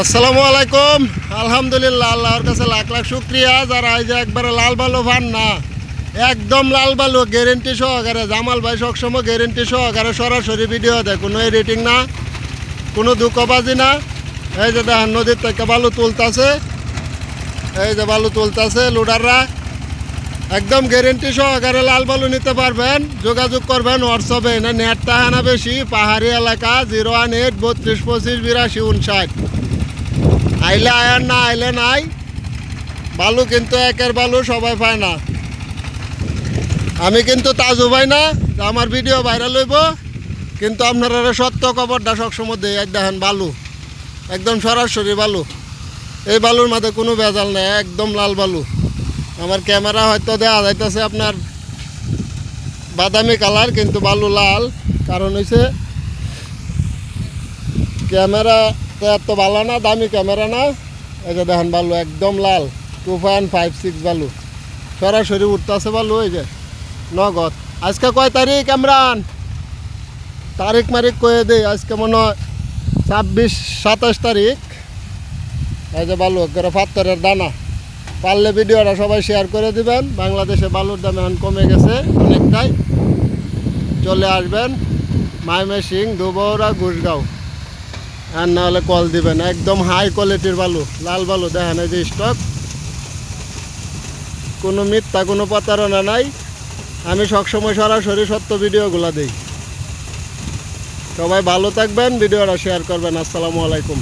আসসালামু আলাইকুম। আলহামদুলিল্লাহ, আল্লাহর কাছে লাখ লাখ শুক্রিয়া যারা এই যে একবারে লাল বালু পান না, একদম লাল বালু গ্যারেন্টি সহকারে। জামাল ভাই সবসময় গ্যারেন্টি সহকারে সরাসরি ভিডিও দেয়, কোনো এডিটিং না, কোনো দুঃখবাজি না। এই যে দেখেন নদীর থেকে বালু তুলতেছে, এই যে বালু তুলতেছে লোডাররা, একদম গ্যারেন্টি সহকারে লাল বালু নিতে পারবেন। যোগাযোগ করবেন হোয়াটসঅ্যাপে, না নেটটা হানা বেশি, পাহাড়ি এলাকা 018 32 25 82 59। আইলে আয়ার না আইলে নাই। বালু কিন্তু একের বালু সবাই পায় না। আমি কিন্তু তাজু ভাই না আমার ভিডিও ভাইরাল হইব, কিন্তু আপনারা সত্য খবরটা সবসময় দেয়। এক দেখেন বালু, একদম সরাসরি বালু। এই বালুর মধ্যে কোনো ভেজাল নেই, একদম লাল বালু। আমার ক্যামেরা হয়তো দেওয়া যাইতেছে আপনার বাদামি কালার, কিন্তু বালু লাল। কারণ হয়েছে ক্যামেরা তো এত ভালো না, দামি ক্যামেরা না। এই যে দেখেন বালু একদম লাল, 2.56 বালু সরাসরি উঠতেছে বালু। এই যে নগদ। আজকে কয় তারিখ ইমরান? তারিখ মারিখ কয়ে দিই। আজকে মনে হয় 26-27 তারিখ। এই যে বালু একবারে পাথরের দানা। পারলে ভিডিওটা সবাই শেয়ার করে দিবেন। বাংলাদেশে বালুর দাম এখন কমে গেছে অনেকটাই। চলে আসবেন ময়মনসিংহ, দুবৌরা, ঘুষগাঁও, আর না হলে কল দিবেন। একদম হাই কোয়ালিটির বালু, লাল বালু। দেখেন এই যে স্টক, কোনো মিথ্যা কোনো প্রতারণা নাই। আমি সবসময় সরাসরি সত্য ভিডিওগুলো দিই। সবাই ভালো থাকবেন, ভিডিওটা শেয়ার করবেন। আসসালামু আলাইকুম।